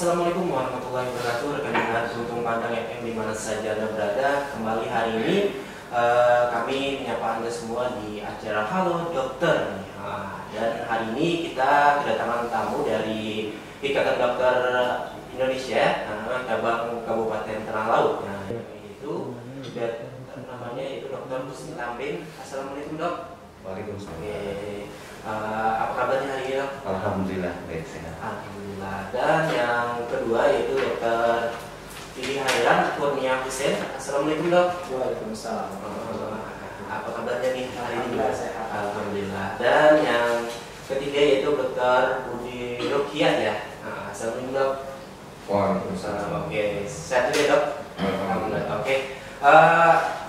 Assalamualaikum warahmatullahi wabarakatuh. Rekan dengar Untung Pandang FM di mana saja Anda berada. Kembali hari ini kami menyapa Anda semua di acara Halo Dokter. Dan hari ini kita kedatangan tamu dari Ikatan Dokter Indonesia, cabang Kabupaten Tanah Laut. Itu namanya itu Dr. Husni Tamrin. Assalamualaikum dok. Waalaikumsalam. Apa kabarnya hari ini dok? Alhamdulillah baik sehat. Alhamdulillah. Dan yang kedua yaitu Dr. Fili Hairan Kurnia Hussein. Assalamualaikum dok. Waalaikumsalam. Apa kabarnya nih hari ini? Sehat. Alhamdulillah. Dan yang ketiga yaitu Dr. Budi Rukiat ya. Assalamualaikum dok. Waalaikumsalam. Oke, sehat juga dok. Alhamdulillah. Oke.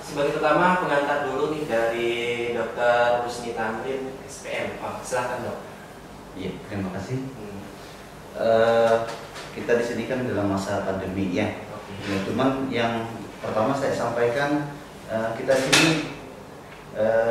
Sebagai pertama pengantar dulu nih dari Dr. Husni Tamrin SPM. Silakan dok. Iya, terima kasih. Kita di sini kan dalam masa pandemi ya. Ya, cuman yang pertama saya sampaikan kita di sini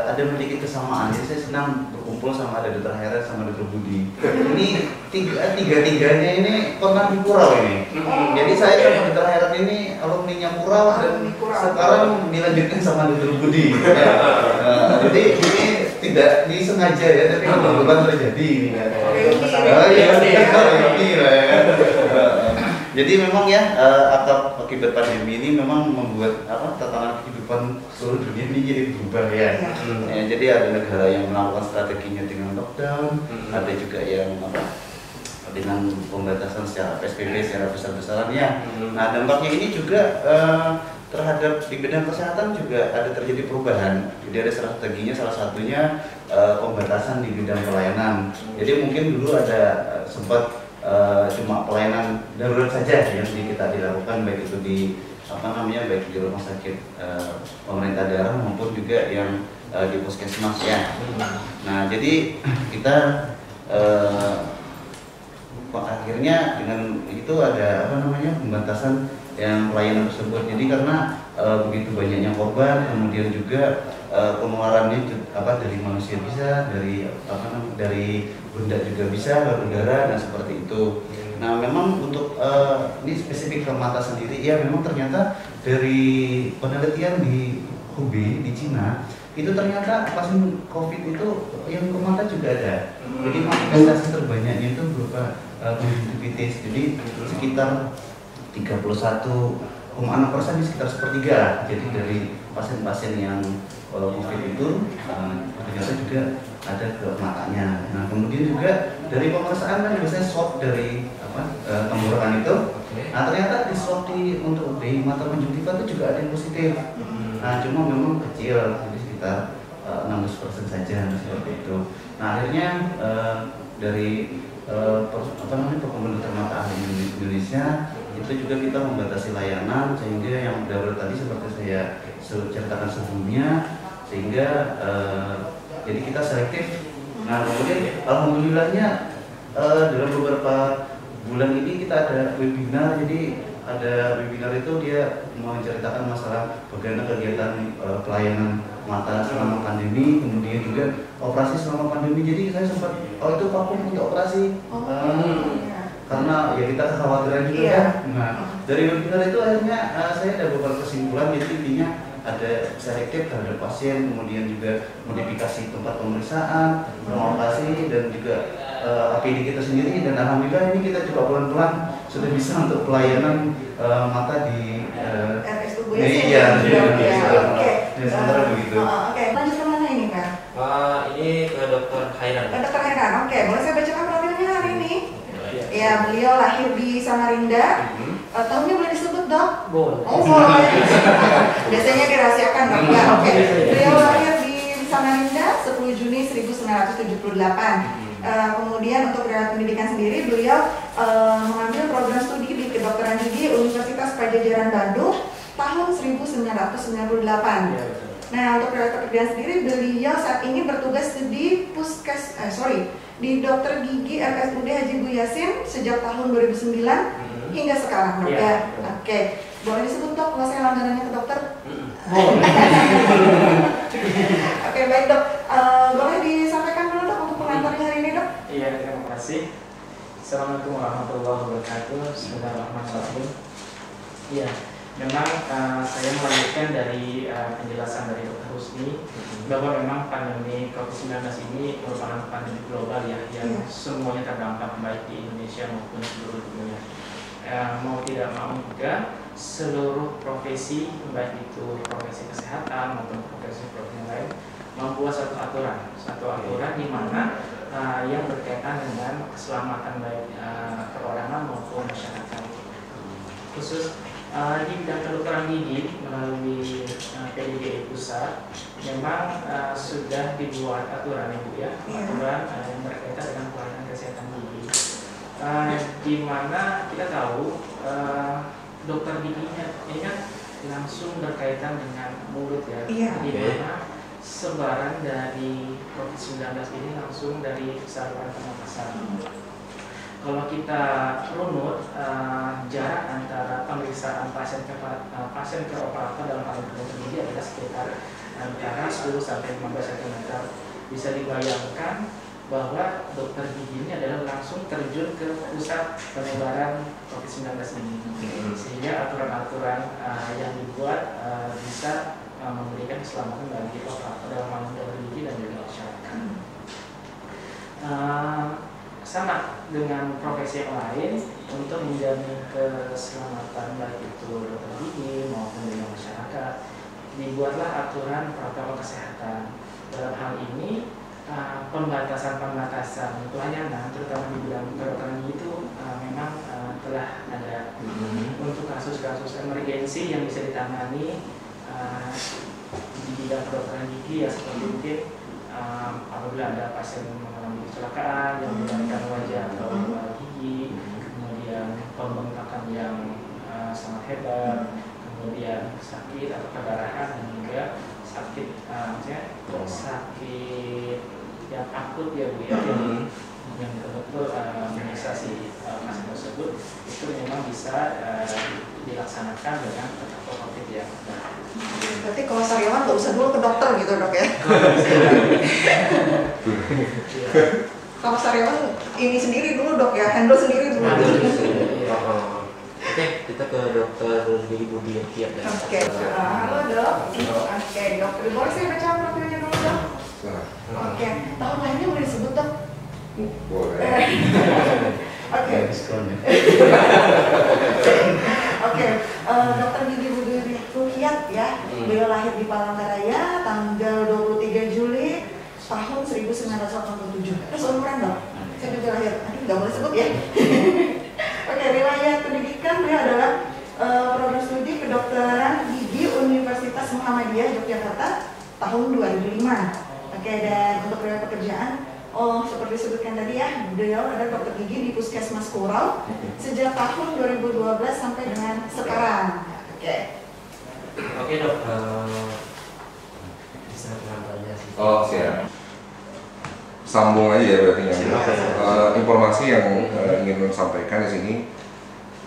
ada memiliki kesamaan. Jadi saya senang berkumpul sama ada Dr. Hairan sama Dr. Budi. Ini tiga-tiganya ini pernah di Purau ini. Jadi saya sama Dr. Hairan ini alumninya Purau dan sekarang dilanjutkan sama Dr. Budi. Ya. Jadi ini tidak disengaja ya, tapi kebetulan terjadi ini kan. Jadi memang ya akibat pandemi ini memang membuat tatanan kehidupan seluruh dunia ini jadi berubah ya. Jadi ada negara yang melakukan strateginya dengan lockdown, ada juga yang dengan pembatasan secara PSBB secara besar-besaran ya. Nah dampaknya ini juga terhadap di bidang kesehatan juga ada terjadi perubahan. Jadi ada strateginya, salah satunya pembatasan di bidang pelayanan. Jadi mungkin dulu ada sempat cuma pelayanan darurat saja yang kita dilakukan, baik itu di baik di rumah sakit pemerintah daerah maupun juga yang di puskesmas ya. Nah jadi kita akhirnya dengan itu ada pembatasan yang pelayanan tersebut. Jadi karena begitu banyaknya korban, kemudian juga penularannya dari manusia bisa, dari benda juga bisa ke udara dan seperti itu. Nah memang untuk ini spesifik ke mata sendiri ya, memang ternyata dari penelitian di Hubei di Cina itu ternyata pasien COVID itu yang ke mata juga ada. Jadi manifestasi terbanyaknya itu berupa konjungtivitis. Jadi sekitar 31,6% ini sekitar sepertiga. Jadi dari pasien-pasien yang COVID itu ternyata juga ada ke matanya. Nah kemudian juga dari pemeriksaan kan biasanya swab dari tenggorokan itu. Nah ternyata di swab untuk di mata konjungtiva itu juga ada yang positif. Nah cuma memang kecil, jadi sekitar 16% saja seperti itu. Nah akhirnya dari Perkumpulan Dokter Mata Ahli Indonesia itu juga kita membatasi layanan sehingga yang darurat tadi seperti saya ceritakan sebelumnya, sehingga jadi kita selektif. Nah kemudian alhamdulillahnya dalam beberapa bulan ini kita ada webinar. Jadi ada webinar itu dia menceritakan masalah bagaimana kegiatan pelayanan mata selama pandemi, kemudian juga operasi selama pandemi. Jadi saya sempat itu vakum untuk operasi karena ya kita kekhawatiran juga kan. Nah dari webinar itu akhirnya saya ada beberapa kesimpulan. Jadi intinya ada selektif terhadap pasien, kemudian juga modifikasi tempat pemeriksaan, operasi dan juga APD kita sendiri. Dan alhamdulillah ini kita juga pelan-pelan sudah bisa untuk pelayanan mata di RSUD. Iya, sementara begitu. Oke, lanjut ke mana ini Kak? Ini ke Dr. Hairan. Dr. Hairan, oke. Boleh saya bacakan profilnya hari ini? Ya, beliau lahir di Samarinda. Tahunnya boleh disebut dok? Boleh. Oh boleh. Biasanya dirahasiakan dok ya. Oke. Beliau lahir di Samarinda 10 Juni 1978. Kemudian untuk riwayat pendidikan sendiri beliau mengambil program studi di kedokteran gigi Universitas Padjadjaran Bandung tahun 1998. Nah untuk riwayat pekerjaan sendiri beliau saat ini bertugas di di Dokter Gigi RSUD Haji Bu Yasin sejak tahun 2009 hingga sekarang dok ya. Oke. Boleh disebut dok kalau saya langganannya ke dokter? Oke baik dok. Boleh disampaikan dulu dok untuk pengantarnya hari ini dok? Iya, terima kasih. Assalamualaikum warahmatullahi wabarakatuh. Bismillahirrahmanirrahim. Ya, memang saya melanjutkan dari penjelasan dari Dr. Husni bahwa memang pandemi COVID-19 ini merupakan pandemi global ya, yang semuanya terdampak baik di Indonesia maupun seluruh dunia. Mau tidak mau juga seluruh profesi, baik itu profesi kesehatan maupun profesi lain, membuat satu aturan di mana yang berkaitan dengan keselamatan baik perorangan maupun masyarakat. Khusus di bidang kedokteran gigi melalui PDGI pusat, memang sudah dibuat aturan Ibu ya, aturan yang berkaitan dengan pelayanan kesehatan gigi, di mana kita tahu dokter giginya ini kan langsung berkaitan dengan mulut ya, di mana sebaran dari COVID-19 ini langsung dari saluran pernapasan. Kalau kita runut jarak antara pemeriksaan pasien ke operator dalam hal dokter gigi adalah sekitar antara 10 sampai 15 cm. Bisa dibayangkan bahwa dokter gigi ini adalah langsung terjun ke pusat penyebaran COVID-19 ini, sehingga aturan-aturan yang dibuat bisa memberikan keselamatan bagi operator dalam hal dokter gigi dan juga masyarakat. Sama dengan profesi yang lain, untuk menjamin keselamatan baik itu dokter gigi maupun juga masyarakat, dibuatlah aturan protokol kesehatan. Dalam hal ini pembatasan pelayanan terutama di bidang kedokteran gigi itu memang telah ada untuk kasus-kasus emergensi yang bisa ditangani di bidang kedokteran gigi ya, seperti mungkin apabila ada pasien mengalami kecelakaan yang menggunakan wajah atau gigi, kemudian pembengkakan yang sangat hebat, kemudian sakit atau perdarahan, dan juga sakit sakit yang akut ya Bu ya, yang betul-betul menyiksa si pasien tersebut, itu memang bisa dilaksanakan dengan protokol COVID ya. Berarti kalau sariawan nggak usah dulu ke dokter gitu Dok ya? Kalau sariawan ini sendiri dulu Dok ya, handle sendiri dulu. Oke, kita ke dokter Dewi Budi Tiap. Oke, halo Dok. Oke, dokter boleh saya baca profilnya dulu Dok? Oke, tahun lahirnya boleh disebut Dok? Boleh. Oke. Oke, dokter Dewi Budi Tiap ya. Beliau lahir di Palangkaraya tanggal 23 Juli tahun 1987. Seumuran Dok? Saya juga lahir. Aduh, nggak boleh sebut ya. Oke, riwayat pendidikan beliau adalah program studi kedokteran gigi Universitas Muhammadiyah Yogyakarta tahun 2005. Oke, dan untuk riwayat pekerjaan, seperti disebutkan tadi ya, beliau adalah dokter gigi di Puskesmas Kurau sejak tahun 2012 sampai dengan sekarang. Oke. Oke Dok, bisa penampilannya sih. Oh siap. Sambung aja ya berarti ya. Informasi yang ingin sampaikan di sini.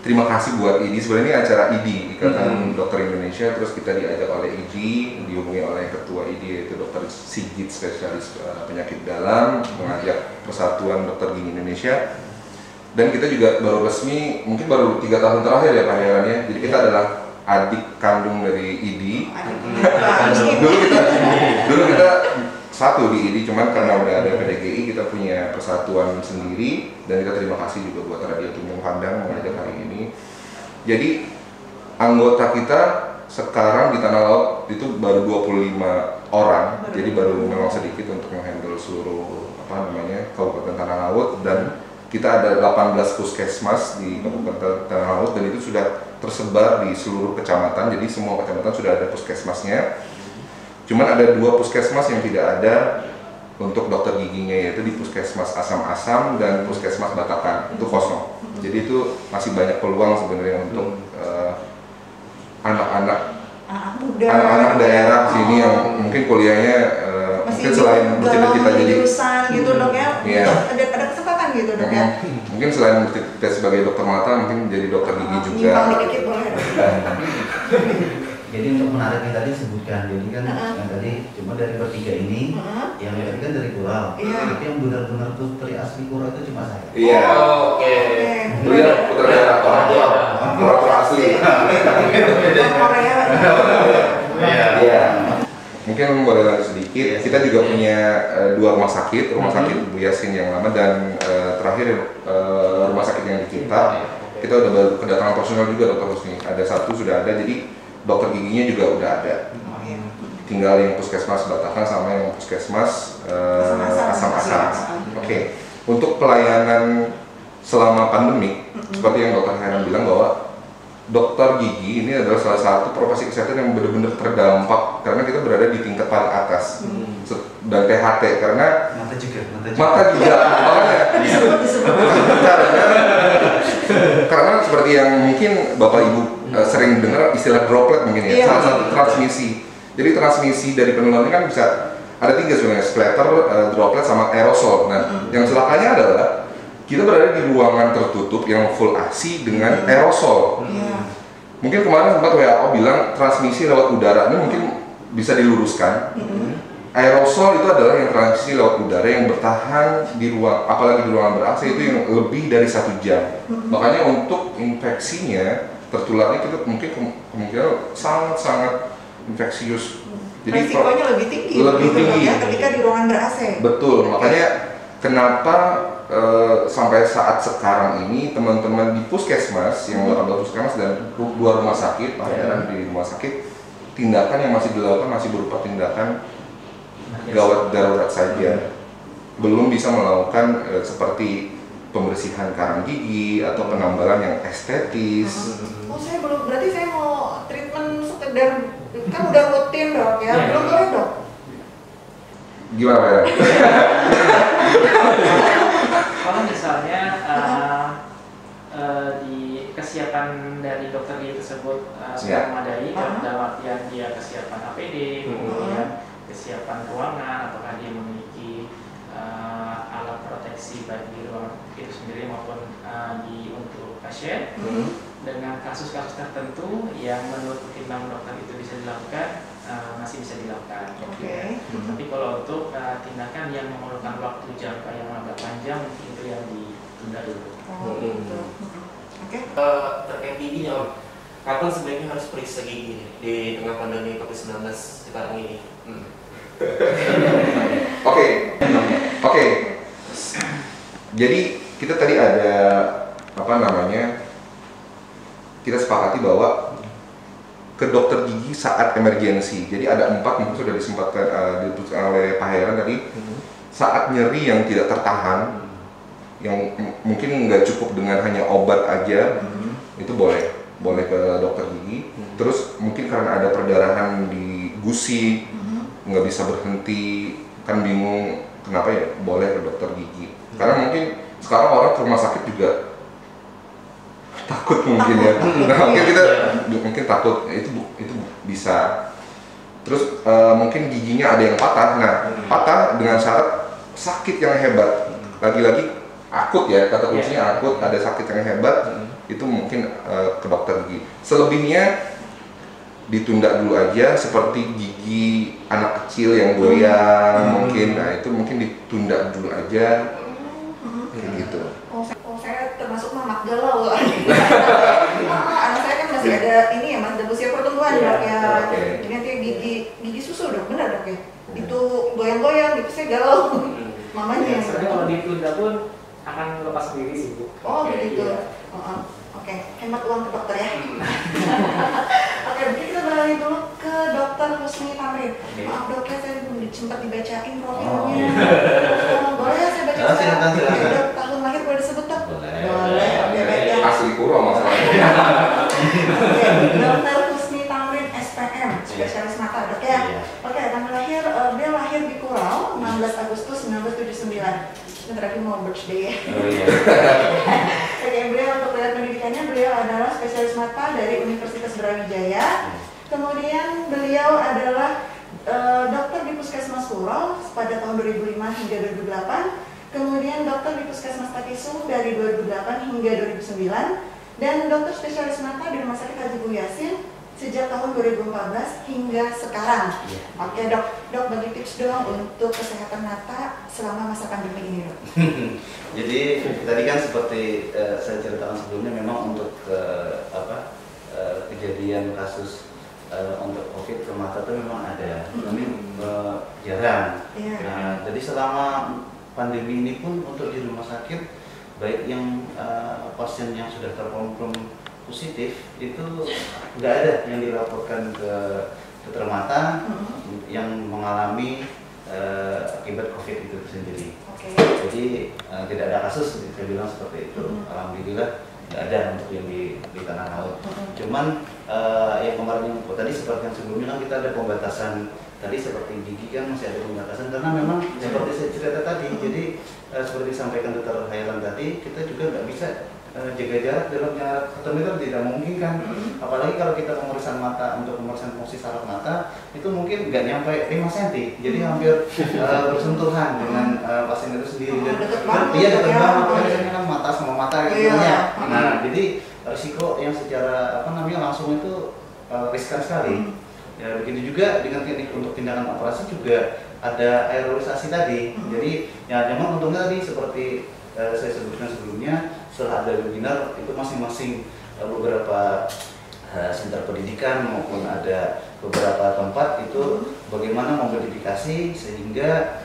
Terima kasih buat IDI. Sebenarnya ini acara IDI, Ikatan Dokter Indonesia. Terus kita diajak oleh IDI, dihubungi oleh ketua IDI yaitu Dr. Sigit, spesialis penyakit dalam, mengajak Persatuan Dokter Gigi Indonesia. Dan kita juga baru resmi, mungkin baru 3 tahun terakhir ya Pak Heran ya. Jadi kita adalah adik kandung dari IDI. dulu kita satu di IDI, cuman karena udah ada PDGI kita punya persatuan sendiri, dan kita terima kasih juga buat Radio Tunjung Pandang mengajak hari ini. Jadi anggota kita sekarang di Tanah Laut itu baru 25 orang, jadi baru memang sedikit untuk menghandle seluruh Kabupaten Tanah Laut, dan kita ada 18 puskesmas di Kabupaten Tanah Laut, dan itu sudah tersebar di seluruh kecamatan. Jadi semua kecamatan sudah ada puskesmasnya. Cuman ada 2 puskesmas yang tidak ada untuk dokter giginya, yaitu di Puskesmas Asam-Asam dan Puskesmas Batakan, itu kosong. Jadi itu masih banyak peluang sebenarnya untuk anak-anak daerah sini yang mungkin kuliahnya mungkin selain bercita-cita jadi jurusan gitu Dok ya. Ada kesempatan gitu Dok ya. Mungkin selain bercita sebagai dokter mata, mungkin jadi dokter gigi juga. Dikit boleh. Jadi untuk menariknya tadi sebutkan, jadi kan yang tadi cuma dari bertiga ini, yang tadi kan dari Kural, tapi yang benar-benar putri asli Kural itu cuma saya. Iya. Oke. Iya, putra orang asli. Iya. Mungkin boleh lanjut sedikit. Kita juga punya 2 rumah sakit Bu Yasin yang lama dan terakhir rumah sakit yang di kita. Kita udah baru kedatangan personal juga Dokter Husni. Ada 1 sudah ada, jadi dokter giginya juga udah ada. Tinggal yang puskesmas Batakan sama yang puskesmas Asam-Asam. Oke. Untuk pelayanan selama pandemi, seperti yang Dokter Heran bilang bahwa dokter gigi ini adalah salah satu profesi kesehatan yang benar-benar terdampak karena kita berada di tingkat paling atas dan THT karena Mata juga. makanya karena seperti yang mungkin Bapak Ibu sering dengar istilah droplet mungkin ya, salah satu transmisi. Jadi transmisi dari penularan kan bisa ada 3 sebenarnya, splatter, droplet sama aerosol. Nah, yang celakanya adalah kita berada di ruangan tertutup yang full AC dengan aerosol. Mungkin kemarin sempat WHO bilang transmisi lewat udara, ini mungkin bisa diluruskan. Aerosol itu adalah yang transmisi lewat udara yang bertahan di ruang, apalagi di ruangan ber-AC itu yang lebih dari 1 jam. Makanya untuk infeksinya, tertularnya kita mungkin kemungkinan sangat-sangat infeksius. Jadi resikonya lebih tinggi ya, ketika di ruangan ber-AC. Betul, makanya kenapa sampai saat sekarang ini teman-teman di puskesmas yang 18 puskesmas dan 2 rumah sakit, Pak Heran di rumah sakit, tindakan yang masih dilakukan masih berupa tindakan gawat darurat saja, belum bisa melakukan seperti pembersihan karang gigi atau penambalan yang estetis. Saya belum, berarti saya mau treatment sekedar kan udah rutin Dok ya, belum boleh Dok? Gimana Pak Heran? Kalau misalnya di kesiapan dari dokter gigi tersebut sudah memadai, dalam artian dia kesiapan APD, kemudian kesiapan ruangan, apakah dia memiliki alat proteksi bagi ruangan itu sendiri maupun untuk pasien, dengan kasus-kasus tertentu yang menurut pertimbangan dokter itu bisa dilakukan, masih bisa dilakukan. Tapi kalau untuk tindakan yang memerlukan waktu jangka yang agak panjang, mungkin itu yang ditunda dulu. Terkait giginya Om, kapan sebaiknya harus periksa gigi di tengah pandemi COVID-19 sekarang ini? Oke. Jadi kita tadi ada kita sepakati bahwa ke dokter gigi saat emergensi. Jadi ada 4 mungkin sudah disempatkan oleh Pak Heran tadi. Saat nyeri yang tidak tertahan, yang mungkin nggak cukup dengan hanya obat aja, itu boleh ke dokter gigi. Terus mungkin karena ada perdarahan di gusi, nggak bisa berhenti, kan bingung kenapa ya, boleh ke dokter gigi. Karena mungkin sekarang orang ke rumah sakit juga takut mungkin ya. Nah, mungkin takut itu bisa. Terus mungkin giginya ada yang patah. Nah, patah dengan syarat sakit yang hebat. Lagi-lagi akut ya, kata kuncinya akut, ada sakit yang hebat, itu mungkin ke dokter gigi. Selebihnya ditunda dulu aja, seperti gigi anak kecil yang goyang mungkin, nah itu mungkin ditunda dulu aja, kayak gitu. Saya termasuk mamak galau loh. Anak saya kan masih ada ini ya, masih ada usia pertumbuhan Dok ya. Jadi nanti gigi susu Dok, benar Dok ya? Itu goyang-goyang, itu saya galau. Mamanya. Sebenarnya kalau ditunda pun akan lepas sendiri sih Bu. Oh begitu. Oke, hemat uang ke dokter ya. Oke, mungkin kita beralih dulu ke Dokter Husni Tamrin. Maaf Dok, saya belum sempat dibacain profilnya. Boleh ya saya baca sekarang? Dok, tahun lahir boleh disebut Dok? Boleh. Oke, baik ya. Asli Puro masalahnya. Dokter Husni Tamrin SPM, spesialis mata Dok ya. Oke, tanggal lahir, dia lahir di Kurau 16 Agustus 1979. Sebentar lagi mau birthday ya. Oke, beliau untuk riwayat pendidikannya, beliau adalah spesialis mata dari Universitas Brawijaya. Kemudian beliau adalah dokter di Puskesmas Kurau pada tahun 2005 hingga 2008. Kemudian dokter di Puskesmas Takisu dari 2008 hingga 2009. Dan dokter spesialis mata di Rumah Sakit Haji Bu Yasin sejak tahun 2014 hingga sekarang. Iya. Oke dok, bagi tips dong untuk kesehatan mata selama masa pandemi ini dok. Jadi tadi kan seperti saya ceritakan sebelumnya, memang untuk kejadian kasus untuk COVID ke mata itu memang ada, tapi jarang. Iya. Nah, jadi selama pandemi ini pun untuk di rumah sakit, baik yang pasien yang sudah terkonfirm positif itu nggak ada yang dilaporkan ke dokter mata yang mengalami akibat COVID itu sendiri. Oke. Jadi tidak ada kasus, saya bilang seperti itu. Alhamdulillah nggak ada untuk yang di tanah laut. Cuman yang kemarin yang tadi seperti yang sebelumnya kan kita ada pembatasan. Tadi seperti gigi kan masih ada pembatasan karena memang seperti saya cerita tadi. Jadi seperti disampaikan Dr. Khairan tadi, kita juga nggak bisa jaga jarak dalam jarak 1 meter, tidak mungkin kan. Apalagi kalau kita pemeriksaan mata, untuk pemeriksaan fungsi saraf mata itu mungkin nggak nyampe 5 cm, jadi hampir bersentuhan dengan pasien itu sendiri. Dan iya dekat banget, biasanya kan mata sama mata gitu ya. Nah, jadi risiko yang secara langsung itu riskan sekali. Ya, begitu juga dengan teknik untuk tindakan operasi juga ada aerosolisasi tadi. Jadi ya memang untungnya tadi seperti saya sebutkan sebelumnya, setelah ada webinar itu masing-masing beberapa sentra pendidikan maupun ada beberapa tempat itu bagaimana memodifikasi sehingga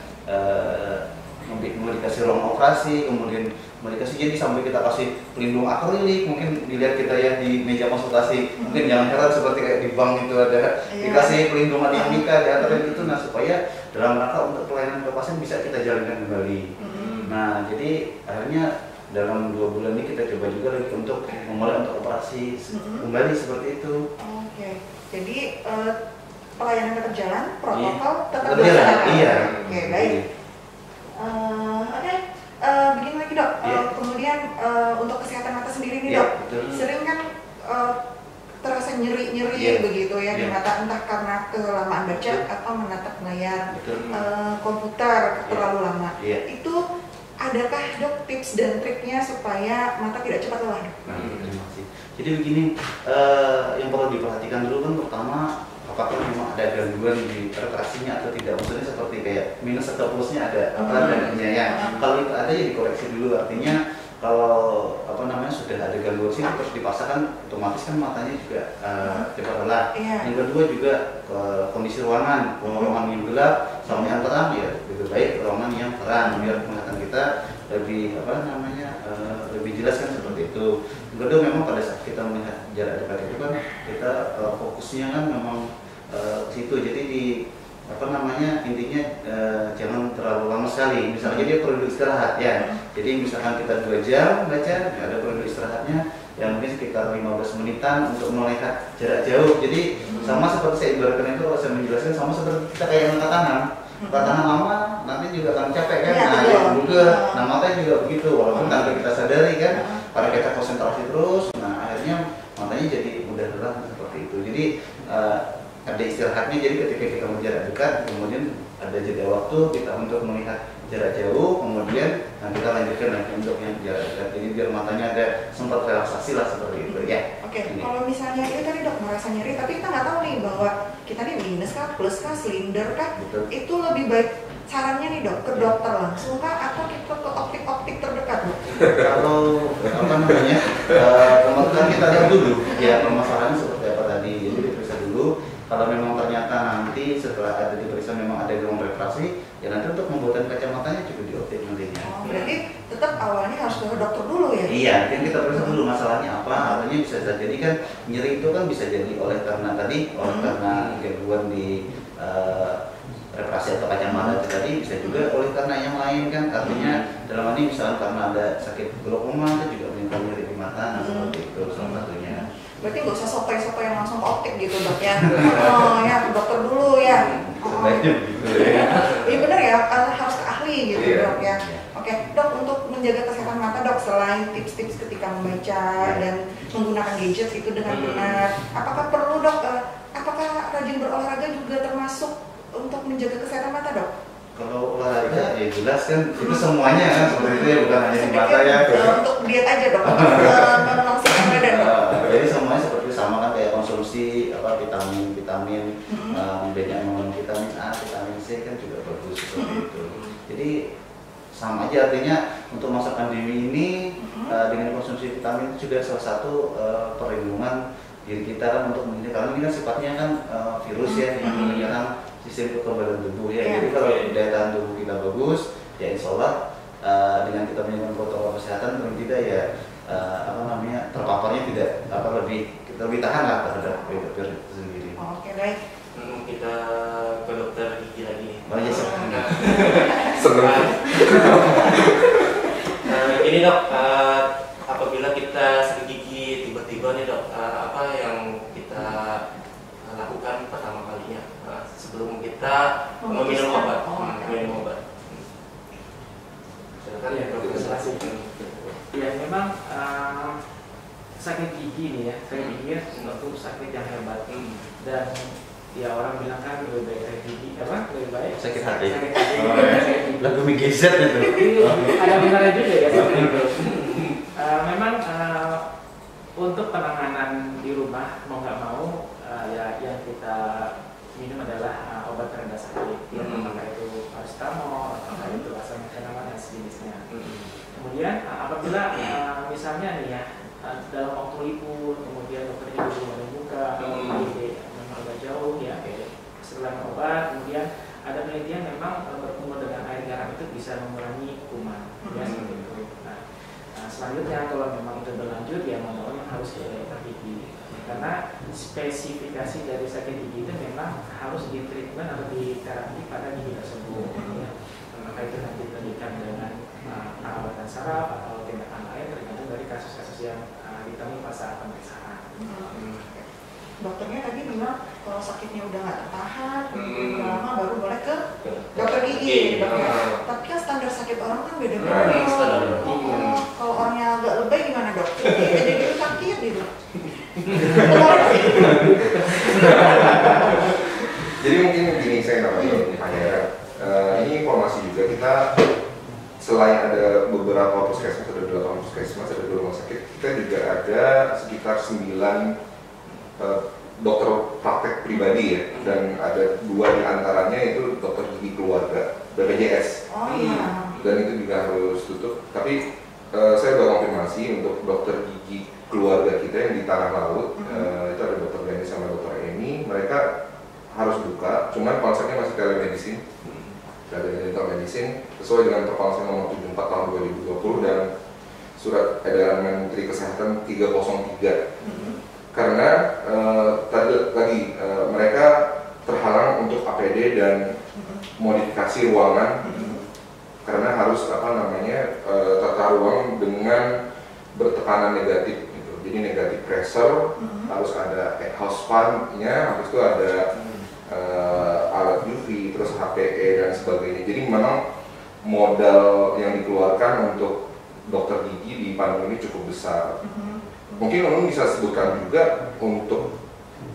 memodifikasi ruang operasi, kemudian modifikasi jadi sampai kita kasih pelindung akrilik, mungkin dilihat kita ya di meja konsultasi, mungkin jangan heran seperti kayak di bank itu ada dikasih pelindungan dinamika di antara itu, nah supaya dalam rangka untuk pelayanan ke pasien bisa kita jalankan kembali. Nah, jadi akhirnya dalam 2 bulan ini kita coba juga lagi untuk memulai untuk operasi kembali seperti itu. Oke, jadi pelayanan tetap jalan, protokol tetap berjalan. Iya. Oke, baik. Begini lagi dok. Kemudian untuk kesehatan mata sendiri nih dok, sering kan terasa nyeri begitu ya di mata, entah karena kelamaan baca atau menatap layar komputer terlalu lama. Itu adakah dok tips dan triknya supaya mata tidak cepat lelah? Terima kasih. Jadi begini, yang perlu diperhatikan dulu kan pertama, apakah memang ada gangguan di refraksinya atau tidak. Maksudnya seperti kayak minus atau plusnya ada apa adanya ya. Kalau itu ada ya dikoreksi dulu, artinya kalau sudah ada gangguan sih terus dipaksakan, otomatis kan matanya juga cepat lelah. Yang kedua juga kondisi ruangan yang gelap sama yang terang ya lebih baik ruangan yang terang biar penglihatan kita lebih lebih jelas kan seperti itu. Yang kedua memang pada saat kita melihat jarak dekat itu kan kita fokusnya kan memang ke situ, jadi di intinya jangan terlalu lama sekali. Misalnya dia perlu istirahat ya. Jadi misalkan kita 2 jam baca, ada perlu istirahatnya yang mungkin sekitar 15 menitan untuk melihat jarak jauh. Jadi sama seperti saya ibaratkan itu, kalau saya menjelaskan sama seperti kita kayak angkat tangan. Angkat tangan lama nanti juga akan capek kan. Nah mata juga begitu, walaupun tanpa kita sadari kan, karena kita konsentrasi terus, nah akhirnya matanya jadi mudah lelah seperti itu. Jadi ada istirahatnya, jadi ketika kita jarak dekat, kemudian ada jeda waktu kita untuk melihat jarak jauh, kemudian kita lanjutkan lagi untuk yang jarak dekat. Jadi biar matanya ada sempat relaksasi lah seperti itu ya. Oke, kalau misalnya itu tadi dok merasa nyeri, tapi kita nggak tahu nih bahwa kita nih minus kah, plus kah, silinder kah, itu lebih baik sarannya nih dok ke dokter langsung kah atau kita ke optik terdekat dok? Kalau teman-teman kita lihat dulu ya permasalahannya seperti apa tadi, jadi diperiksa dulu. Kalau memang ternyata nanti setelah ada diperiksa memang ada gangguan refraksi, ya nanti untuk pembuatan kacamatanya juga dioptik nantinya. Berarti tetap awalnya harus ke dokter dulu ya? Iya, kan kita periksa dulu masalahnya apa. Artinya bisa jadi kan nyeri itu kan bisa jadi oleh karena karena gangguan di refraksi atau kacamata tadi, bisa juga oleh karena yang lain kan. Artinya dalam ini misalnya karena ada sakit glaukoma itu juga menimbulkan nyeri di mata, seperti itu salah satunya. Berarti nggak usah sotoy-sotoy yang langsung ke optik gitu dok ya? Ya ke dokter dulu ya. Sebaiknya begitu ya. Iya benar ya, harus ke ahli gitu dok ya. Oke dok, untuk menjaga kesehatan mata dok, selain tips-tips ketika membaca dan menggunakan gadget itu dengan benar, apakah perlu dok? Apakah rajin berolahraga juga termasuk untuk menjaga kesehatan mata dok? Kalau olahraga ya jelas kan itu semuanya kan seperti itu ya, bukan hanya di mata ya. Untuk diet aja dok, untuk melangsungkan badan dok. Jadi semuanya seperti sama kan, kayak konsumsi vitamin, banyak mengandung vitamin A, vitamin C kan juga bagus seperti itu. Jadi sama aja artinya untuk masa pandemi ini dengan konsumsi vitamin itu juga salah satu perlindungan diri kita kan untuk menghindari, karena ini kan sifatnya kan virus ya yang menyerang sistem kekebalan tubuh ya. Jadi kalau daya tahan tubuh kita bagus, ya insya Allah dengan kita menjalankan protokol kesehatan paling tidak ya terpaparnya tidak lebih tahan lah terhadap virus itu sendiri. Oke, baik. Kita ke dokter gigi lagi. Banyak sebenarnya. Senang. Ini dok, apabila kita sakit gigi tiba-tiba nih dok, apa yang kita lakukan pertama kalinya sebelum kita meminum obat? Minum obat. Silakan ya dokter. Ya memang sakit gigi nih ya, sakit gigi suatu sakit yang hebat dan ya orang bilang kan lebih baik sakit gigi lebih baik Sakit hati. sakit gigi. Lagu MGZ itu. Ada benarnya juga ya seperti itu. Memang untuk penanganan di rumah mau nggak mau ya yang kita minum adalah obat perendah sakit, apakah itu paracetamol, apakah itu asam fenamon dan sejenisnya. Kemudian apabila misalnya nih ya dalam waktu libur, kemudian dokternya belum buka, memang agak jauh ya, setelah obat, kemudian ada penelitian memang berkumur dengan air garam itu bisa mengurangi kuman, ya seperti itu. Nah, selanjutnya kalau memang itu berlanjut ya mau harus ke dokter gigi, karena spesifikasi dari sakit gigi itu memang harus ditreatment atau diterapi pada gigi tersebut. Ya. Maka itu nanti diberikan dengan perawatan saraf atau tindakan lain tergantung dari kasus-kasus yang ditemui pas saat pemeriksaan. Dokternya tadi bilang kalau sakitnya udah nggak tertahan, udah lama baru boleh ke dokter gigi. Tapi kan standar sakit orang kan beda-beda. Kalau orangnya agak lebay gimana dok? Jadi itu sakit gitu. Jadi mungkin gini, saya namanya Pangeran. Ini informasi juga, kita selain ada beberapa puskesmas, ada 8 puskesmas, ada 2 rumah sakit, kita juga ada sekitar 9 dokter praktek pribadi ya, dan ada 2 diantaranya itu dokter gigi keluarga BPJS. Dan itu juga harus tutup. Tapi saya udah konfirmasi untuk dokter gigi keluarga kita yang di Tanah Laut, itu ada dokter Denny sama dokter Eni, mereka harus buka, cuman konsepnya masih telemedicine. Telemedicine sesuai dengan Perpres nomor 74 tahun 2020 dan surat edaran Menteri Kesehatan 303. Karena tadi mereka terhalang untuk APD dan modifikasi ruangan karena harus tata ruang dengan bertekanan negatif gitu. Jadi negatif pressure, harus ada exhaust fan-nya, habis itu ada alat UV, terus HPE dan sebagainya. Jadi memang modal yang dikeluarkan untuk dokter gigi di pandemi ini cukup besar. Mungkin Om bisa sebutkan juga untuk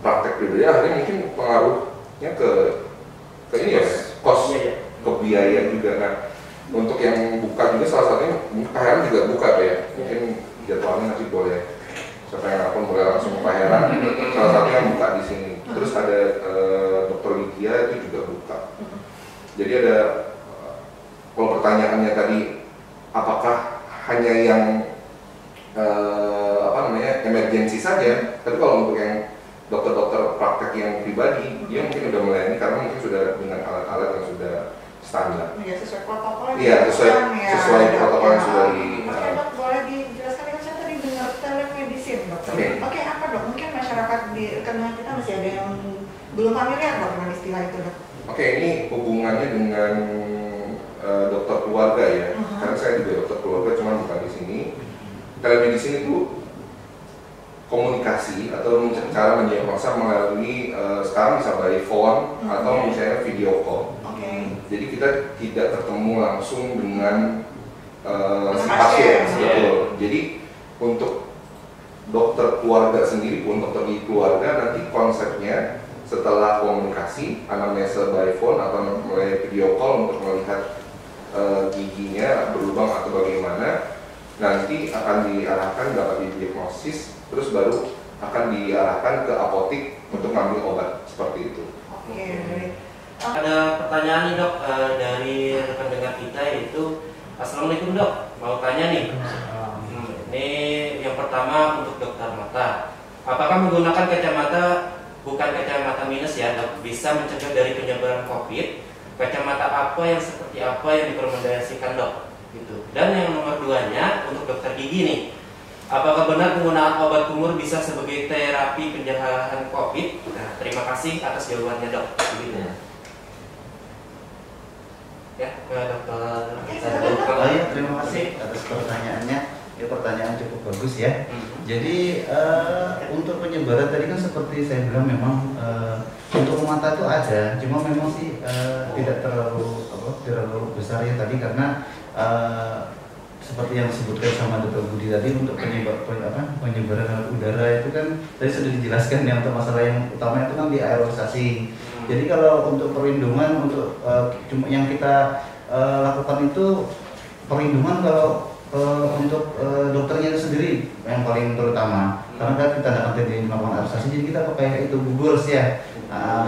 praktek pribadi, akhirnya mungkin pengaruhnya ke ini ya, kos, ke biaya juga. Nah, untuk yang buka juga salah satunya, Pak Heran juga buka ya, mungkin jadwalnya nanti boleh, siapa yang akun boleh langsung ke Pak Heran. Salah satunya yang buka di sini. Terus ada dokter gigi itu juga buka. Jadi ada, kalau pertanyaannya tadi, apakah hanya yang emergensi saja, tapi kalau untuk yang dokter-dokter praktek yang pribadi, dia mungkin sudah melayani karena mungkin sudah dengan alat-alat yang sudah standar. Iya, sesuai protokol. Iya, sesuai protokol yang sudah di. Oke dok, boleh dijelaskan, kan saya tadi dengar telemedicine dok. Oke, apa dok? Mungkin masyarakat karena kita masih ada yang belum familiar dok dengan istilah itu dok. Oke, ini hubungannya dengan dokter keluarga ya, karena saya juga dokter keluarga, cuma bukan di sini. Telemedicine itu komunikasi atau cara mendiagnosa melalui sekarang bisa by phone atau misalnya video call. Jadi kita tidak ketemu langsung dengan si pasien. Jadi untuk dokter keluarga sendiri pun, dokter gigi keluarga nanti konsepnya setelah komunikasi anamnesa by phone atau melalui video call untuk melihat giginya berlubang atau bagaimana, nanti akan diarahkan dapat didiagnosis, terus baru akan diarahkan ke apotik untuk ngambil obat seperti itu. Oke, baik. Ada pertanyaan nih dok dari rekan dengar kita, yaitu Assalamualaikum dok, mau tanya nih. Ini yang pertama untuk dokter mata. Apakah menggunakan kacamata, bukan kacamata minus ya dok, bisa mencegah dari penyebaran COVID? Kacamata apa yang seperti apa yang direkomendasikan dok? Gitu. Dan yang nomor 2-nya untuk dokter gigi nih. Apakah benar penggunaan obat kumur bisa sebagai terapi pencegahan COVID? Nah, terima kasih atas jawabannya dok. Begitu. Ya, ke dokter. Oh ya, terima kasih atas pertanyaannya. Ya, pertanyaan cukup bagus ya. Jadi untuk penyebaran tadi kan seperti saya bilang memang untuk mata itu ada, cuma memang sih tidak terlalu besar ya tadi karena seperti yang disebutkan sama Dr. Budi tadi untuk penyebaran udara itu kan tadi sudah dijelaskan ya, untuk masalah yang utama itu kan di aerosasi. Jadi kalau untuk perlindungan untuk cuma yang kita lakukan itu perlindungan kalau untuk dokternya itu sendiri yang paling terutama, karena kan kita akan terjadi melakukan aerosasi, jadi kita pakai itu bubbles ya.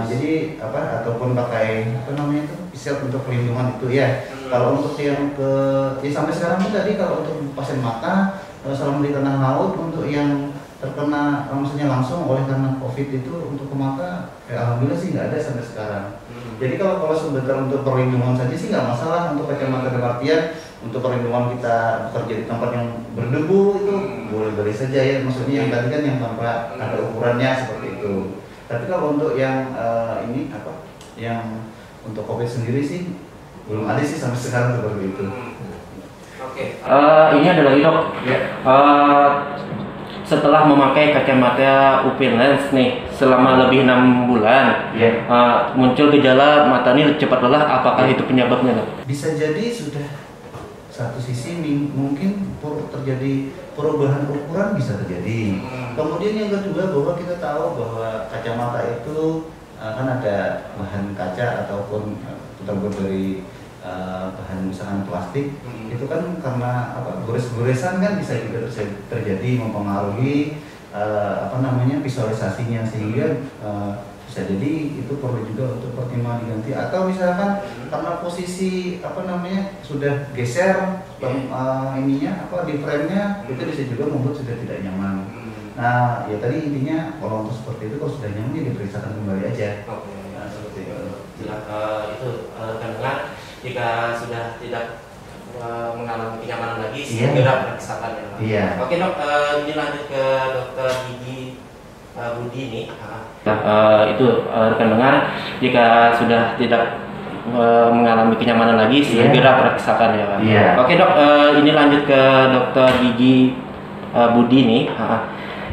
Jadi ataupun pakai namanya itu bisa untuk perlindungan itu ya. Kalau untuk yang sampai sekarang tuh tadi kalau untuk pasien mata selama di tanah laut untuk yang terkena maksudnya langsung oleh karena COVID itu untuk ke mata alhamdulillah sih nggak ada sampai sekarang. Jadi kalau sebentar untuk perlindungan saja sih nggak masalah untuk kacamata dalam artian untuk perlindungan kita bekerja di tempat yang berdebu itu boleh-boleh saja ya, maksudnya yang tadi kan yang tanpa ada ukurannya seperti itu. Tapi kalau untuk yang yang untuk COVID sendiri sih belum ada sih sampai sekarang seperti itu. Oke. Ini ada lagi dok. Setelah memakai kacamata UV lens nih selama lebih 6 bulan, muncul gejala mata ini cepat lelah, apakah itu penyebabnya dok? Bisa jadi sudah satu sisi mungkin terjadi perubahan ukuran bisa terjadi. Kemudian yang kedua bahwa kita tahu bahwa kacamata itu kan ada bahan kaca ataupun terbuat dari bahan misalkan plastik, itu kan karena gores-goresan kan bisa juga terjadi mempengaruhi visualisasinya, sehingga bisa jadi itu perlu juga untuk pertimbangan diganti, atau misalkan karena posisi sudah geser di frame-nya, itu bisa juga membuat sudah tidak nyaman. Nah ya tadi intinya kalau untuk seperti itu kalau sudah nyaman ya diperiksakan kembali aja. Seperti itu. Itu karena jika sudah tidak mengalami kenyamanan lagi, segera periksakan ya. Iya. Oke dok, ini lanjut ke dokter gigi Budi nih. Itu rekan dengar, jika sudah tidak mengalami kenyamanan lagi, segera periksakan ya. Iya. Oke dok, ini lanjut ke dokter gigi Budi nih.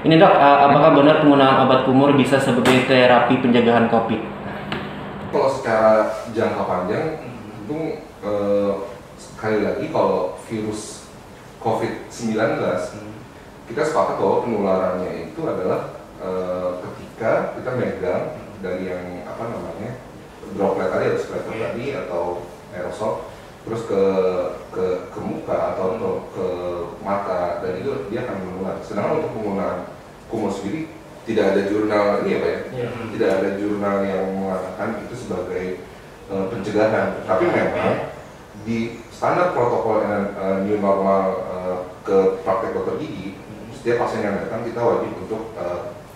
Ini dok, apakah benar penggunaan obat kumur bisa sebagai terapi pencegahan COVID? Kalau secara jangka panjang itu sekali lagi kalau virus COVID-19 kita sepakat bahwa penularannya itu adalah ketika kita megang dari yang droplet tadi atau splatter tadi atau aerosol terus ke muka atau ke mata, dan itu dia akan menular. Sedangkan untuk penggunaan kumur sendiri tidak ada jurnal ini ya Pak ya? Tidak ada jurnal yang mengatakan itu sebagai pencegahan. Tapi memang di standar protokol new normal ke praktek dokter gigi, setiap pasien yang datang kita wajib untuk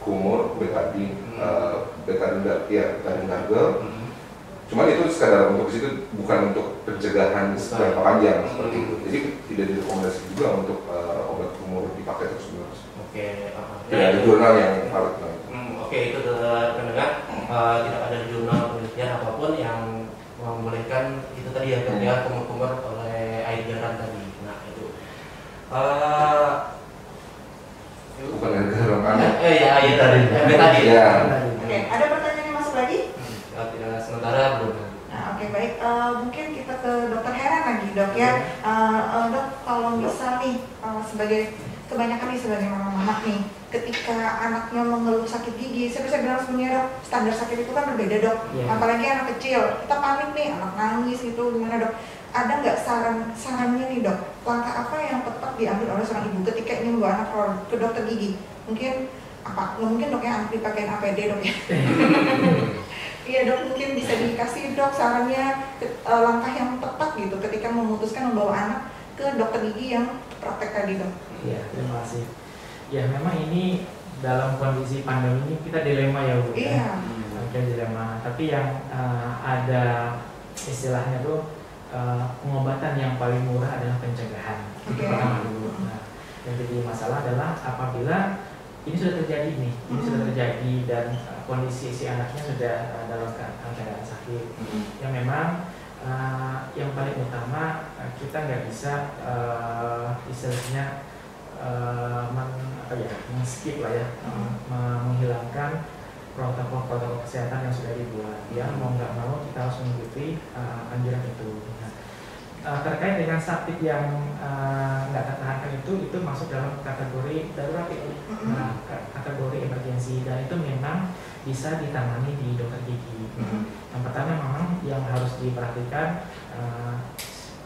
kumur, betadine gargle. Cuman itu sekadar untuk situ, bukan untuk pencegahan jangka panjang seperti itu. Jadi tidak direkomendasi juga untuk obat kumur dipakai terus-menerus. Oke. Tidak ada jurnal yang valid. Oke, itu pendengar, tidak ada jurnal penelitian apapun yang membolehkan itu tadi ya kerja kumur-kumur oleh air garam tadi. Nah itu. Bukan air garam kan? Iya tadi. Ya. Oke, ada pertanyaan yang masuk lagi? Sementara belum. Nah, oke baik. Mungkin kita ke dokter Heran lagi dok ya. Dok, kalau misal nih sebagai kebanyakan nih sebagai mama-mama nih, ketika anaknya mengeluh sakit gigi, saya bisa bilang sebenarnya dok, standar sakit itu kan berbeda dok. Apalagi anak kecil, kita panik nih, anak nangis gitu, gimana dok? Ada nggak sarannya nih dok? Langkah apa yang tepat diambil oleh seorang ibu ketika ingin membawa anak ke dokter gigi? Mungkin apa nggak mungkin dok ya anak dipakein APD dok ya. Iya dok, mungkin bisa dikasih dok sarannya langkah yang tepat gitu ketika memutuskan membawa anak ke dokter gigi yang praktek tadi dok. Iya, terima kasih. Ya memang ini dalam kondisi pandemi ini kita dilema ya Bu. Iya. Kita dilema. Tapi yang ada istilahnya tuh pengobatan yang paling murah adalah pencegahan. Itu pertama dulu. Nah, yang jadi masalah adalah apabila ini sudah terjadi nih, ini sudah terjadi dan kondisi si anaknya sudah dalam keadaan sakit. Yang memang yang paling utama kita nggak bisa istilahnya men-skip lah ya, menghilangkan protokol kesehatan yang sudah dibuat. Ya mau nggak mau kita harus mengikuti anjuran itu. Terkait dengan sakit yang nggak tertahankan itu masuk dalam kategori darurat itu, kategori emergensi, dan itu memang bisa ditangani di dokter gigi. Yang pertama memang yang harus diperhatikan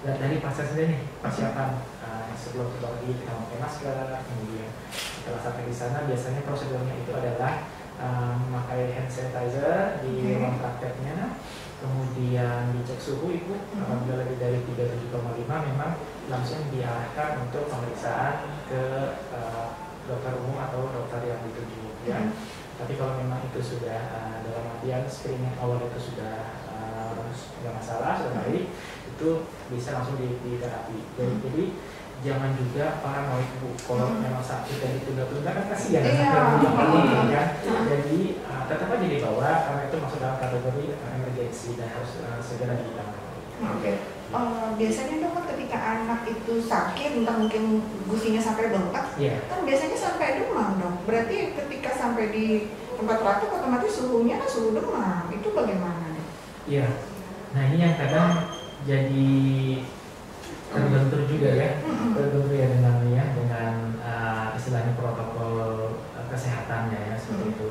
dari pasien sendiri, persiapan sebelum ke dokter gigi kita memakai masker, kemudian setelah sampai di sana biasanya prosedurnya itu adalah memakai hand sanitizer di ruang prakteknya. Kemudian dicek suhu ibu, apabila lebih dari 37,5 memang langsung diarahkan untuk pemeriksaan ke dokter umum atau dokter yang dituju ya. Tapi kalau memang itu sudah dalam artian screening awal itu sudah nggak masalah, sudah baik, itu bisa langsung di terapi. Jadi jangan juga paranoid Bu, kalau memang sakit dan ditunda-tunda kan kasihan kan. Jadi tetap aja dibawa karena itu masuk dalam kategori emergensi dan harus segera ditangani. Oke. Biasanya dok kan ketika anak itu sakit, entah mungkin gusinya sampai bengkak, kan biasanya sampai demam dong. Berarti ketika sampai di tempat praktek otomatis suhunya kan suhu demam. Itu bagaimana? Iya. Nah ini yang kadang jadi terbentur juga ya, terbentur ya dengan istilahnya protokol kesehatannya ya seperti itu.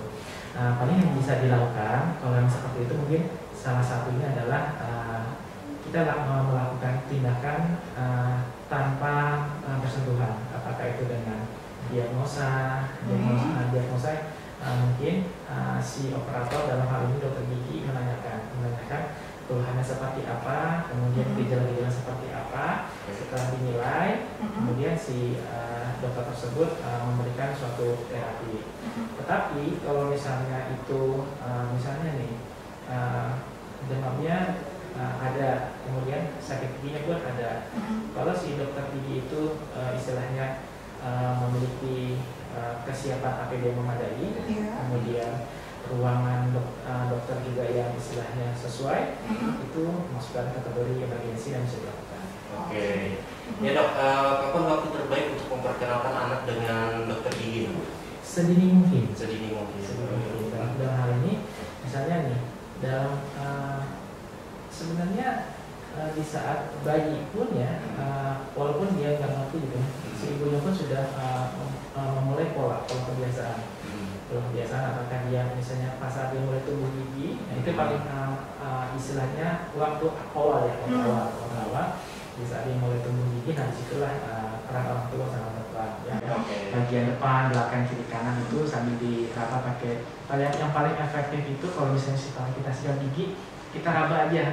Paling yang bisa dilakukan kalau yang seperti itu mungkin salah satunya adalah kita melakukan tindakan tanpa bersentuhan, apakah itu dengan diagnosa mungkin si operator dalam hal ini dokter gigi menanyakan keluhannya seperti apa, kemudian gejala-gejala seperti apa. Setelah dinilai, kemudian si dokter tersebut memberikan suatu terapi. Tetapi kalau misalnya itu misalnya nih demamnya ada, kemudian sakit giginya pun ada. Kalau si dokter gigi itu istilahnya memiliki kesiapan APD yang memadai, kemudian ruangan dokter juga yang istilahnya sesuai, itu masuk dalam kategori emergensi dan bisa dilakukan. Oke. Ya dok, kapan waktu terbaik untuk memperkenalkan anak dengan dokter gigi? Sedini mungkin. Dalam hal ini, misalnya nih, dalam sebenarnya di saat bayi pun ya, walaupun dia nggak ngerti gitu, si ibunya pun sudah memulai pola kebiasaan. Kebiasaan apakah dia misalnya pas saat dia mulai tumbuh gigi, itu paling istilahnya waktu awal ya, awal di saat dia mulai tumbuh gigi, nah disitulah peran orang tua sangat berperan ya. Bagian depan, belakang, kiri, kanan itu sambil diraba pakai. Yang paling efektif itu kalau misalnya kita sikat gigi, kita raba aja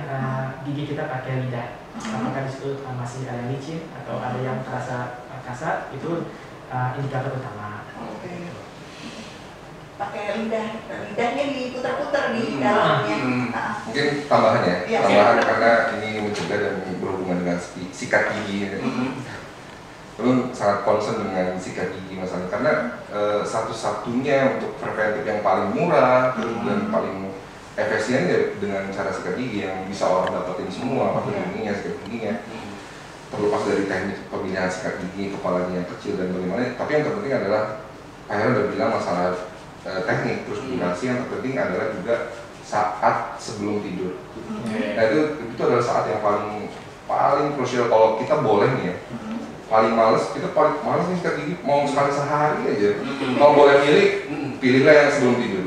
gigi kita pakai lidah. Apakah di situ masih ada licin atau ada yang terasa kasar, itu indikator utama. Pakai lidahnya diputar-putar di dalamnya. Mungkin tambahan ya, karena ini mencegah dan berhubungan dengan sikat gigi. Belum sangat concern dengan sikat gigi masalah, karena satu-satunya untuk preventif yang paling murah dan paling efisien ya dengan cara sikat gigi yang bisa orang dapetin semua, pakai giginya, sikat giginya. Terlepas dari teknik pemilihan sikat gigi, kepalanya yang kecil dan bagaimana, tapi yang terpenting adalah akhirnya udah bilang masalah teknik, terus durasi yang terpenting adalah juga saat sebelum tidur. Nah itu adalah saat yang paling krusial. Kalau kita boleh nih ya, paling males nih sikat gigi, mau sekali sehari aja. Kalau boleh pilihlah yang sebelum tidur.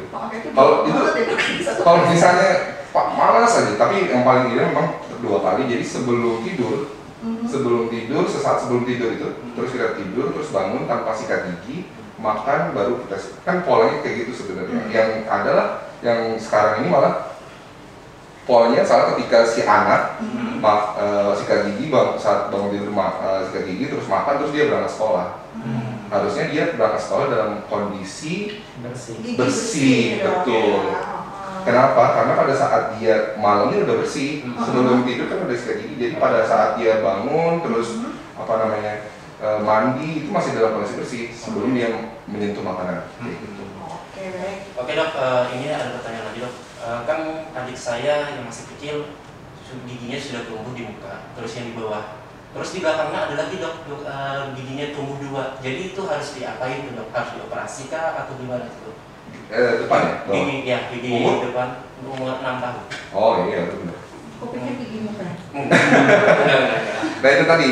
Kalau misalnya malas aja, tapi yang paling ideal memang 2 kali. Jadi sebelum tidur, sesaat sebelum tidur itu, terus kita tidur, terus bangun tanpa sikat gigi, makan baru kita kan polanya kayak gitu sebenarnya. Yang adalah yang sekarang ini malah polanya salah ketika si anak sikat gigi saat bangun tidur sikat gigi terus makan terus dia berangkat sekolah. Harusnya dia berangkat sekolah dalam kondisi bersih, betul. Kenapa? Karena pada saat dia malamnya udah bersih, sebelum tidur kan udah sikat gigi. Jadi pada saat dia bangun terus mandi itu masih dalam kondisi bersih sebelum dia menyentuh makanan. Gitu. Oke, baik. Oke dok, ini ada pertanyaan lagi dok. Kan adik saya yang masih kecil giginya sudah tumbuh di muka, terus yang di bawah, terus di belakangnya ada lagi dok, giginya tumbuh 2. Jadi itu harus diapain tuh dok? Harus dioperasi kah atau gimana tuh? Depan ya? Gigi umur? depan umur 6 tahun. Oh iya benar. Aku pikir gigi muka. Nah itu tadi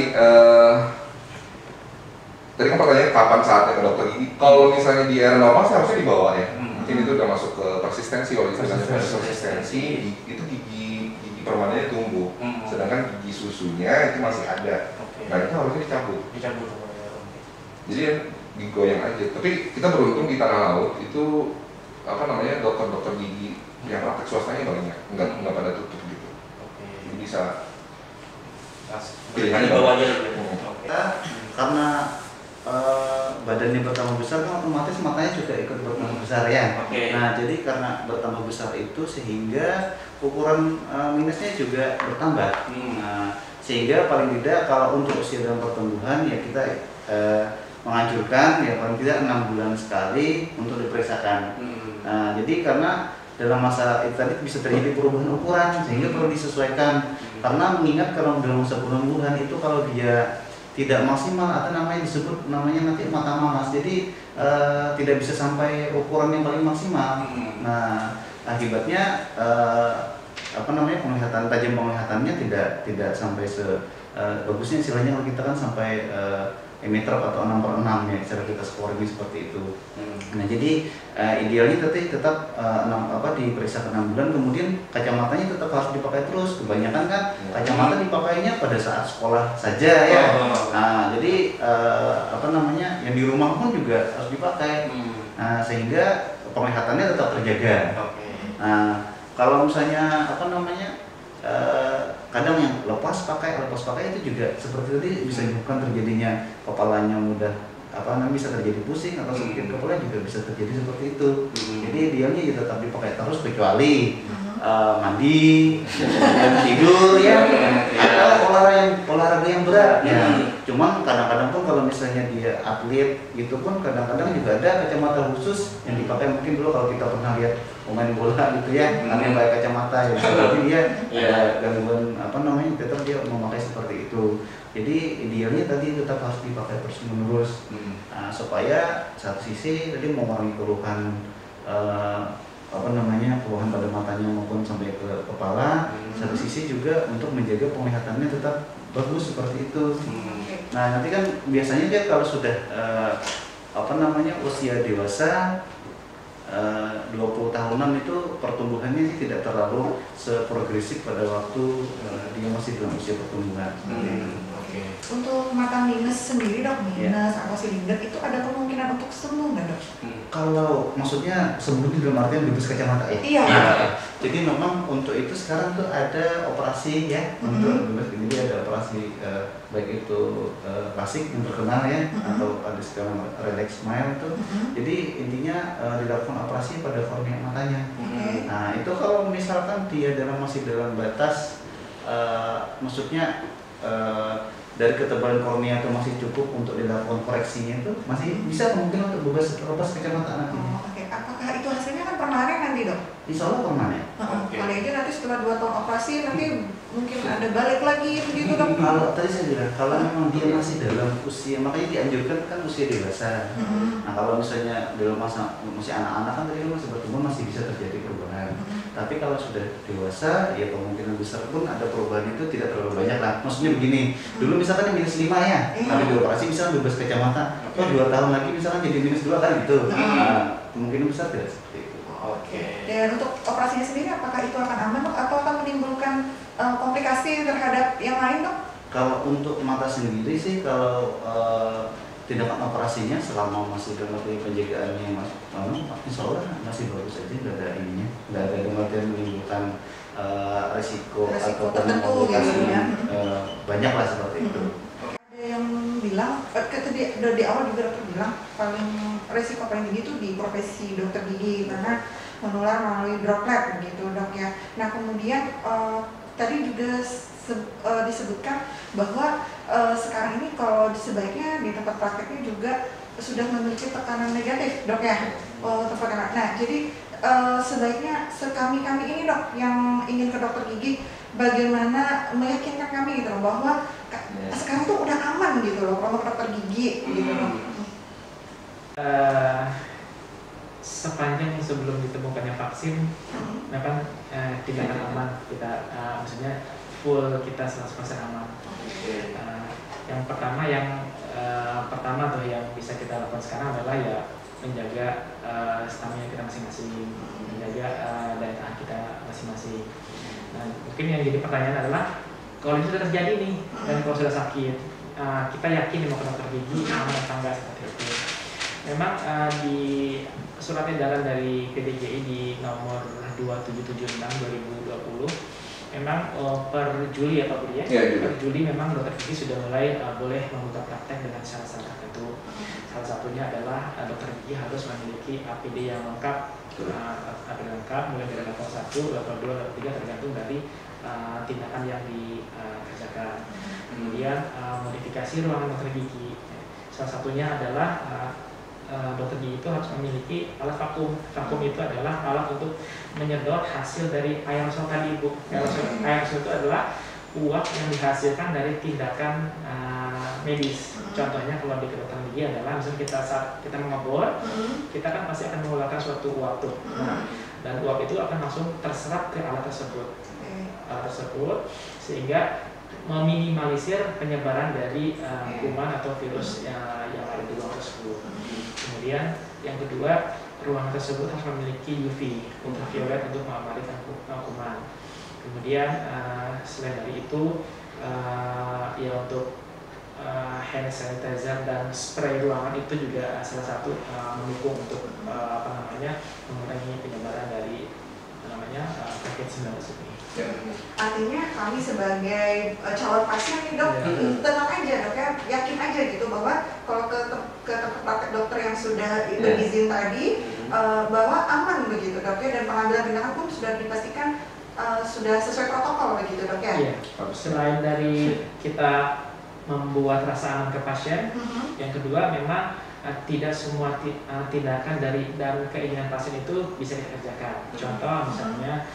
kan pertanyaannya kapan saatnya ke dokter gigi. Kalau misalnya di era normal seharusnya di bawah ya. Mungkin itu udah masuk ke persistensi. Kalau istilahnya persistensi itu gigi permanennya tumbuh. Sedangkan gigi susunya itu masih ada. Nah itu harusnya dicabut. Jadi digoyang aja. Tapi kita beruntung di tanah laut itu dokter-dokter gigi yang praktek swastanya banyak. Enggak pada tutup gitu. Jadi bisa pilihannya bawah aja. Karena badannya bertambah besar kan otomatis matanya juga ikut bertambah besar ya. Nah jadi karena bertambah besar itu sehingga ukuran minusnya juga bertambah. Sehingga paling tidak kalau untuk usia dalam pertumbuhan ya kita menganjurkan ya paling tidak 6 bulan sekali untuk diperiksakan. Jadi karena dalam masa itu tadi bisa terjadi perubahan ukuran sehingga perlu disesuaikan. Karena mengingat kalau dalam masa pertumbuhan itu kalau dia tidak maksimal atau namanya nanti mata mamas, jadi tidak bisa sampai ukuran yang paling maksimal. Nah akibatnya tajam penglihatannya tidak sampai bagusnya istilahnya kalau kita kan sampai meter atau 6/6 ya cara kita scoring seperti itu. Nah jadi idealnya tetap diperiksa ke 6 bulan, kemudian kacamatanya tetap harus dipakai terus. Kebanyakan kan kacamata dipakainya pada saat sekolah saja ya. Nah jadi yang di rumah pun juga harus dipakai. Nah sehingga penglihatannya tetap terjaga. Nah kalau misalnya kadang yang lepas pakai itu juga seperti tadi bisa menyebabkan terjadinya kepalanya mudah bisa terjadi pusing atau sakit kepala juga bisa terjadi seperti itu. Jadi idealnya ya tetap dipakai terus kecuali mandi, tidur ya, atau olahraga yang berat ya. Cuman kadang-kadang pun kalau misalnya dia atlet gitu pun kadang-kadang juga ada kacamata khusus yang dipakai. Mungkin dulu kalau kita pernah lihat pemain bola gitu ya, yang pakai kacamata ya, jadi dia ada gangguan tetap dia memakai seperti itu. Jadi idealnya tadi tetap harus dipakai terus menerus supaya satu sisi tadi mengurangi keluhan keluhan pada matanya maupun sampai ke kepala. Satu sisi juga untuk menjaga penglihatannya tetap bagus seperti itu. Nah nanti kan biasanya dia kalau sudah usia dewasa 20 tahunan itu pertumbuhannya sih tidak terlalu seprogresif pada waktu dia masih dalam usia pertumbuhan. Untuk mata minus sendiri dok, minus atau silinder itu ada kemungkinan untuk sembuh nggak dok? Kalau maksudnya sembuh dalam artian bebas kacamata ya? Iya. Jadi memang untuk itu sekarang tuh ada operasi ya untuk bebas. Jadi ada operasi baik itu klasik yang terkenal ya atau ada sekarang relax smile itu. Jadi intinya dilakukan operasi pada kornea matanya. Nah itu kalau misalkan dia masih dalam batas maksudnya dari ketebalan kornea itu masih cukup untuk dilakukan koreksinya itu masih bisa kemungkinan untuk lepas kacamata nantinya. Apakah itu hasilnya kan permanen nanti dok? Insya Allah permanen. Kali aja nanti setelah 2 tahun operasi nanti mungkin ada balik lagi begitu dok? Kalau tadi saya bilang kalau memang dia masih dalam usia, makanya dianjurkan kan usia dewasa. Nah kalau misalnya dalam masa masih anak-anak kan tadi masih bertumbuh masih bisa terjadi perubahan. Tapi kalau sudah dewasa ya kemungkinan besar pun ada perubahan itu tidak terlalu banyak lah. Maksudnya begini, dulu misalkan yang -5 ya, tapi dioperasi misalkan bebas kacamata, 2 tahun lagi misalkan jadi -2 kan gitu. Nah, kemungkinan besar tidak seperti itu. Dan untuk operasinya sendiri apakah itu akan aman dok atau akan menimbulkan komplikasi terhadap yang lain dok? Kalau untuk mata sendiri sih kalau tindakan operasinya selama masih dalam penjagaannya insya Allah masih bagus saja, nggak ada ininya, nggak ada kemudian menimbulkan resiko atau tertentu gitu ya. banyak lah seperti itu. Ada yang bilang, di awal juga dokter bilang resiko paling tinggi itu di profesi dokter gigi karena menular melalui droplet begitu dok ya. Nah kemudian tadi juga disebutkan bahwa sekarang ini kalau sebaiknya di tempat prakteknya juga sudah memiliki tekanan negatif dok ya. Nah jadi sebaiknya kami ini dok yang ingin ke dokter gigi bagaimana meyakinkan kami gitu loh bahwa sekarang tuh udah aman gitu loh kalau ke dokter gigi gitu loh. Sepanjang sebelum ditemukannya vaksin, nah kan tidak akan aman kita, maksudnya full kita 100% aman. Yang pertama tuh yang bisa kita lakukan sekarang adalah ya menjaga stamina kita masing-masing, menjaga daya tahan kita masing-masing. Nah mungkin yang jadi pertanyaan adalah kalau itu sudah terjadi nih dan kalau sudah sakit, kita yakin mau ke dokter gigi aman atau enggak seperti itu. Memang di surat edaran dari PDGI di nomor 2776/2020 memang per Juli ya Pak Budi ya? Per Juli memang dokter gigi sudah mulai boleh membuka praktek dengan syarat-syarat tertentu. Salah satunya adalah dokter gigi harus memiliki APD yang lengkap, mulai dari level 1, level 2, level 3 tergantung dari tindakan yang dikerjakan. Kemudian modifikasi ruangan dokter gigi. Salah satunya adalah dokter gigi itu harus memiliki alat vakum. Vakum itu adalah alat untuk menyedot hasil dari aerosol tadi Bu. Aerosol itu adalah uap yang dihasilkan dari tindakan medis. Contohnya kalau di kedokteran gigi adalah misalnya saat kita mengebor, kita kan pasti akan mengeluarkan suatu uap tuh. Nah, dan uap itu akan langsung terserap ke alat tersebut. Sehingga meminimalisir penyebaran dari kuman atau virus yang ada di ruang tersebut. Kemudian yang kedua, ruangan tersebut harus memiliki UV ultraviolet untuk mengamankan kuman. Kemudian selain dari itu ya untuk hand sanitizer dan spray ruangan itu juga salah satu mendukung untuk mengurangi penyebaran dari COVID-19 ini. Artinya kami sebagai calon pasien nih dok, tenang aja dok ya, yakin aja gitu bahwa kalau ke praktek dokter yang sudah berizin tadi bahwa aman begitu dok ya, dan pengambilan tindakan pun sudah dipastikan sudah sesuai protokol begitu dok ya. Iya. Selain dari kita membuat rasa aman ke pasien, yang kedua memang tidak semua tindakan dan keinginan pasien itu bisa kita kerjakan. Contoh misalnya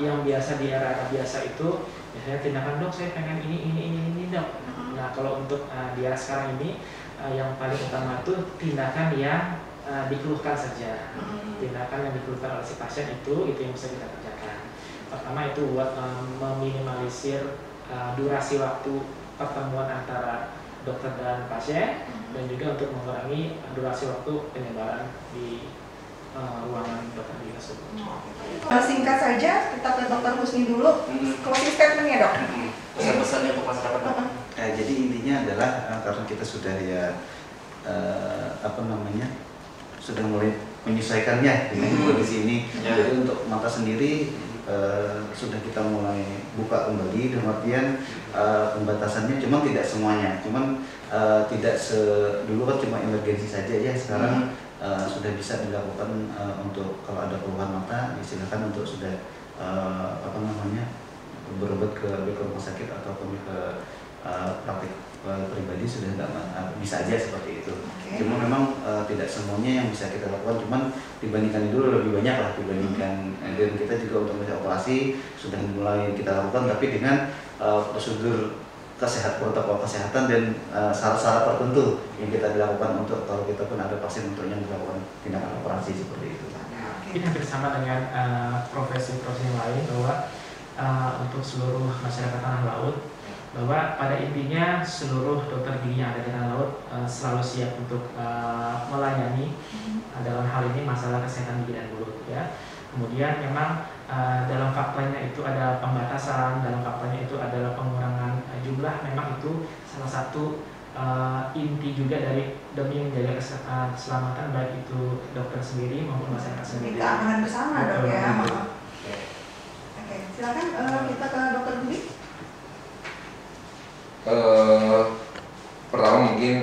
yang biasa di era biasa itu biasanya tindakan dok saya pengen ini dok. Nah kalau untuk di era sekarang ini yang paling utama itu tindakan yang dikeluhkan saja. Tindakan yang dikeluhkan oleh si pasien itu yang bisa kita kerjakan. Pertama itu buat meminimalisir durasi waktu pertemuan antara dokter dan pasien, dan juga untuk mengurangi durasi waktu penyebaran di ruangan dokter gigi tersebut. Singkat saja, kita ke Dokter Husni dulu. Closing statement-nya dok. Pesan-pesannya untuk masyarakat dok. Jadi intinya adalah karena kita sudah sudah mulai menyesuaikannya dengan kondisi ini. Jadi untuk mata sendiri sudah kita mulai buka kembali, dalam artian pembatasannya cuma tidak semuanya, tidak dulu kan cuma emergensi saja ya, sekarang sudah bisa dilakukan untuk kalau ada keluhan mata silakan untuk sudah berobat ke rumah sakit ataupun ke praktik pribadi sudah bisa aja seperti itu. Cuma memang tidak semuanya yang bisa kita lakukan, cuman dibandingkan dulu lebih banyak lah dibandingkan, dan kita juga untuk melakukan operasi sudah mulai kita lakukan, tapi dengan prosedur protokol kesehatan dan syarat-syarat tertentu yang kita dilakukan untuk kalau kita pun ada pasien untuk yang dilakukan tindakan operasi seperti itu. Ini hampir sama dengan profesi-profesi lain bahwa untuk seluruh masyarakat tanah laut, bahwa pada intinya seluruh dokter gigi yang ada di tanah laut selalu siap untuk melayani dalam hal ini masalah kesehatan gigi dan mulut ya. Kemudian memang dalam faktanya itu ada pembatasan, dalam faktanya itu adalah pengurangan jumlah, memang itu salah satu inti juga dari demi menjaga keselamatan baik itu dokter sendiri maupun masyarakat sendiri. Keamanan bersama dok ya. Betul. Oke, silakan kita ke dokter Budi. Pertama mungkin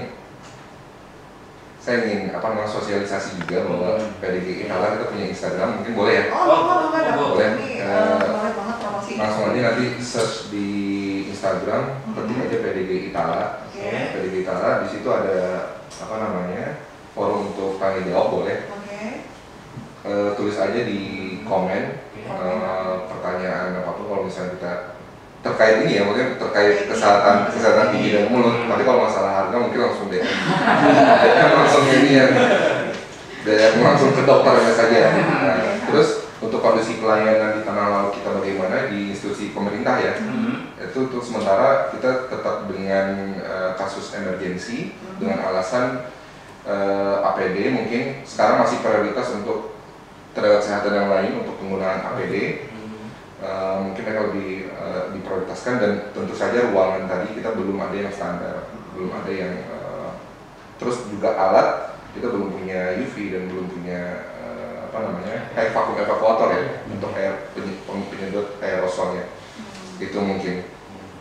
saya ingin sosialisasi juga bahwa PDGI Italah kita punya Instagram, mungkin boleh ya? Boleh dok. Boleh. Ini boleh banget promosinya. Langsung aja nanti search di Instagram, ketik aja PDGI Italah. PDGI Italah, di situ ada forum untuk tanya jawab, boleh. Tulis aja di komen pertanyaan apapun kalau misalnya kita terkait ini ya, mungkin terkait kesehatan gigi dan mulut. Tapi kalau masalah harga mungkin langsung DM langsung ini ya, langsung ke dokternya saja. Nah, terus untuk kondisi pelayanan di tanah laut kita bagaimana di institusi pemerintah ya, itu untuk sementara kita tetap dengan kasus emergensi dengan alasan APD mungkin sekarang masih prioritas untuk tenaga kesehatan yang lain untuk penggunaan APD. Mungkin mereka lebih diprioritaskan, dan tentu saja ruangan tadi kita belum ada yang standar, belum ada yang terus juga alat kita belum punya UV dan belum punya air vakum evakuator ya untuk air penyedot aerosolnya. Itu mungkin.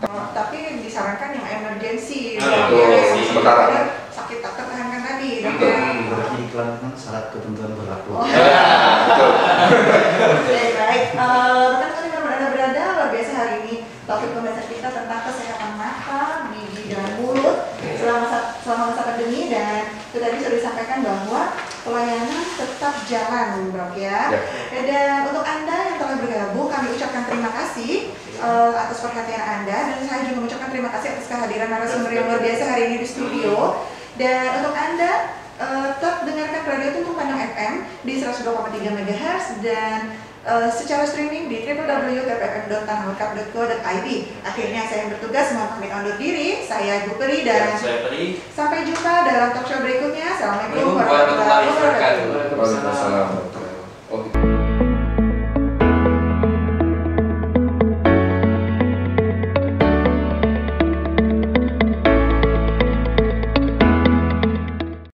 Tapi disarankan yang emergensi, sementara sakit tak tertahankan tadi. Berarti iklan kan syarat ketentuan berlaku. Betul. Baik, rekan-rekan yang berada luar biasa hari ini topik pembahasan kita tentang kesehatan mata, gigi dan mulut selama masa pandemi, dan itu tadi sudah disampaikan bahwa pelayanan tetap jalan, Dok ya. Dan untuk Anda yang telah bergabung, kami ucapkan terima kasih atas perhatian Anda, dan saya juga mengucapkan terima kasih atas kehadiran narasumber yang luar biasa hari ini di studio. Dan untuk Anda tetap dengarkan Radio Tuntung Pandang FM di 102,3 MHz dan secara streaming di www.tpfm.tanahmekap.co.id. Akhirnya saya yang bertugas mohon pamit undur diri. Saya Ibu Peri dan saya Peri. Sampai jumpa dalam talk show berikutnya. Assalamualaikum warahmatullahi wabarakatuh. Waalaikumsalam.